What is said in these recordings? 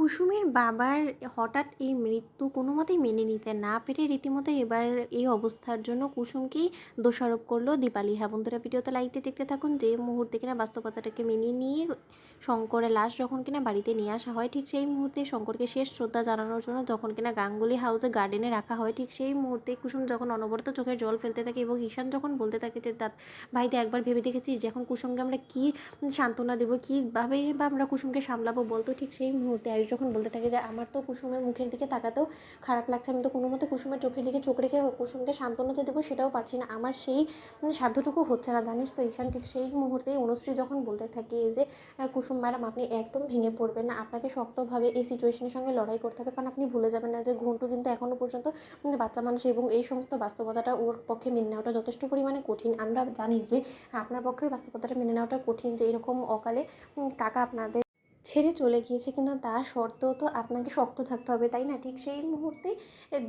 কুসুমের বাবার হঠাৎ এই মৃত্যু কোনোমতেই মেনে নিতে না পেরে রীতিমতো এবার এই অবস্থার জন্য কুসুমকেই দোষারোপ করলো দীপালি। হ্যাঁ বন্ধুরা, ভিডিওতে লাইক দিয়ে দেখতে থাকুন। যে মুহূর্তে কিনা বাস্তবতাটাকে মেনে নিয়ে শঙ্করের লাশ যখন কিনা বাড়িতে নিয়ে আসা হয়, ঠিক সেই মুহূর্তে শঙ্করকে শেষ শ্রদ্ধা জানানোর জন্য যখন কিনা গাঙ্গুলি হাউসে গার্ডেনে রাখা হয়, ঠিক সেই মুহূর্তে কুসুম যখন অনবরত চোখের জল ফেলতে থাকে এবং ঈশান যখন বলতে থাকে যে তার ভাইতে একবার ভেবে দেখেছিস যে এখন কুসুমকে আমরা কী সান্ত্বনা দেবো, কীভাবে বা আমরা কুসুমকে সামলাবো বলতো, ঠিক সেই মুহূর্তে আয়ুষ যখন বলতে থাকে যে আমার তো কুসুমের মুখের দিকে তাকাতেও খারাপ লাগছে, আমি তো কোনো মতে কুসুমের চোখের দিকে চোখ রেখে কুসুমকে সান্ত্বনা যে দেবো সেটাও পারছি না, আমার সেই সাধ্যটুকু হচ্ছে না জানিস তো ঈশান। ঠিক সেই মুহূর্তে অনুশ্রী যখন বলতে থাকে যে কুসুম ম্যাডাম আপনি একদম ভেঙে পড়বেন না, আপনাকে শক্তভাবে এই সিচুয়েশনের সঙ্গে লড়াই করতে হবে, কারণ আপনি ভুলে যাবেন না যে ঘন্টু কিন্তু এখনও পর্যন্ত বাচ্চা মানুষ এবং এই সমস্ত বাস্তবতাটা ওর পক্ষে মেনে নেওয়াটা যথেষ্ট পরিমাণে কঠিন। আমরা জানি যে আপনার পক্ষে বাস্তবতাটা মেনে নেওয়াটা কঠিন যে এরকম অকালে কাকা আপনাদের ছেড়ে চলে গিয়েছে, কিন্তু তার সত্ত্বেও তো আপনাকে শক্ত থাকতে হবে, তাই না? ঠিক সেই মুহূর্তে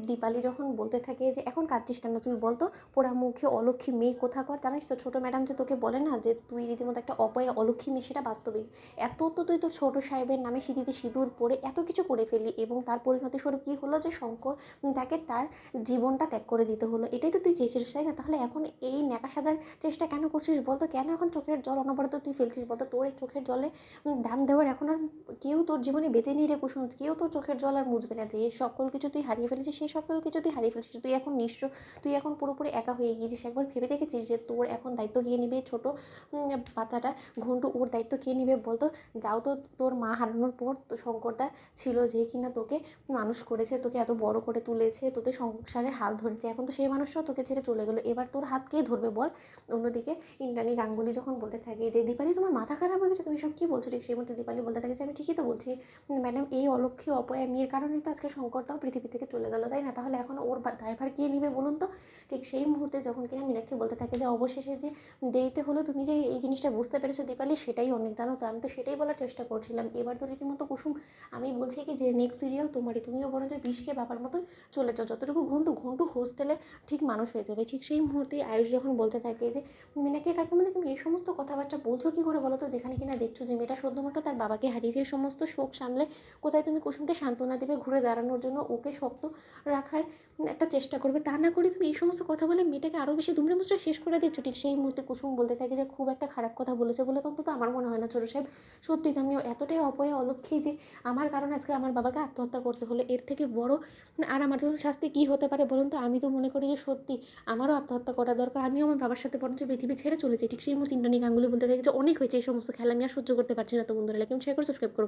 দীপালি যখন বলতে থাকে যে এখন কাঁদছিস কেন, তুই বলতো পোড়ামুখী অলক্ষী মেয়ে কোথাকার, জানিস তো ছোটো ম্যাডাম যে তোকে বলে না যে তুই রীতিমতো একটা অপয়া অলক্ষী মেয়ে, সেটা বাস্তবিক। এত তো তুই তো ছোটো সাহেবের নামে সিঁথিতে সিঁদুর পরে এত কিছু করে ফেলি এবং তার পরিণতি স্বরূপ কী হলো যে শঙ্কর তাকে তার জীবনটা ত্যাগ করে দিতে হলো, এটাই তো তুই চেয়েছিস তাই না? তাহলে এখন এই ন্যাকা সাজার চেষ্টা কেন করছিস বলতো? কেন এখন চোখের জল অনবরত তুই ফেলছিস বলতো? তোর এই চোখের জলে দাম দেওয়ার এখন আর কেউ তোর জীবনে বেঁচে নেই রে কুসুম, কেউ তোর চোখের জল আর মুছবে না। যে সকল কিছু তুই হারিয়ে ফেলেছিস সেই সকল কিছু তুই হারিয়ে ফেলেছিস, তুই এখন নিঃস্ব, তুই এখন পুরোপুরি একা হয়ে গিয়েছিস। একবার ভেবে দেখেছিস যে তোর এখন দায়িত্ব কে নেবে? ছোটো বাচ্চাটা ঘন্টু, ওর দায়িত্ব কে নেবে বলতো? যাও তো, তোর মা হারানোর পর তো শঙ্করদা ছিল যে কিনা তোকে মানুষ করেছে, তোকে এত বড় করে তুলেছে, তোদের সংসারের হাল ধরেছে, এখন তো সেই মানুষটাও তোকে ছেড়ে চলে গেলো, এবার তোর হাত কে ধরবে বল? অন্যদিকে ইন্দ্রাণী গাঙ্গুলি যখন বলতে থাকে যে দীপালি তোমার মাথা খারাপ হয়ে গেছে, তুমি সব কী বলছো? ঠিক সেই মধ্যে দীপালি বলতে থাকে যে আমি ঠিকই তো বলছি ম্যাডাম, এই অলক্ষী অপয়া মেয়ের কারণেই তো আজকে শঙ্করটাও পৃথিবী থেকে চলে গেলো, তাই না? তাহলে এখন ওর দায়ভার কে নিবে বলুন তো? ঠিক সেই মুহূর্তে যখন কিনা মীনাক্ষী বলতে থাকে যে অবশেষে যে দেরিতে হলো তুমি যে এই জিনিসটা বুঝতে পেরেছো দীপালি, সেটাই অনেক, জানো তো আমি তো সেটাই বলার চেষ্টা করছিলাম। এবার তো রীতিমতো কুসুম, আমি বলছি কি যে নেক্সট সিরিয়াল তোমারই, তুমিও বরঞ্চ বিষ খেয়ে বাবার মতন চলে যাও, যতটুকু ঘন্টু ঘন্টু হোস্টেলে ঠিক মানুষ হয়ে যাবে। ঠিক সেই মুহূর্তেই আয়ুষ যখন বলতে থাকে যে মীনাক্ষী কাকিমণি তুমি এই সমস্ত কথাবার্তা বলছো কী করে বলো তো? যেখানে কিনা দেখছো যে মেয়েটা সদ্যমাত্র তার বাবাকে হারিয়েছে, এই সমস্ত শোক সামলে কোথায় তুমি কুসুমকে সান্ত্বনা দেবে, ঘুরে দাঁড়ানোর জন্য ওকে শক্ত রাখার একটা চেষ্টা করবে, তা না করে তুমি এই সমস্ত কথা বলে মেয়েটাকে আরও বেশি দুমড়ে মুচড়ে শেষ করে দিচ্ছ। ঠিক সেই মুহূর্তে কুসুম বলতে থাকে যে খুব একটা খারাপ কথা বলেছে বলে তো অন্তত আমার মনে হয় না ছোটো সাহেব, সত্যি তো আমিও এতটাই অপয়া অলক্ষী যে আমার কারণে আজকে আমার বাবাকে আত্মহত্যা করতে হলো, এর থেকে বড় আর আমার জন্য শাস্তি কী হতে পারে বলুন তো? আমি তো মনে করি যে সত্যি আমারও আত্মহত্যা করা দরকার, আমিও আমার বাবার সাথে বরঞ্চ পৃথিবী ছেড়ে চলে যাই। ঠিক সেই মুহূর্তে ইন্দ্রাণী গাঙ্গুলি বলতে থাকে যে অনেক হয়েছে এই সমস্ত খেলা, আমি আর সহ্য করতে পারছি না। তো বন্ধুরা, লাইক এবং শেয়ার করে সাবস্ক্রাইব করো।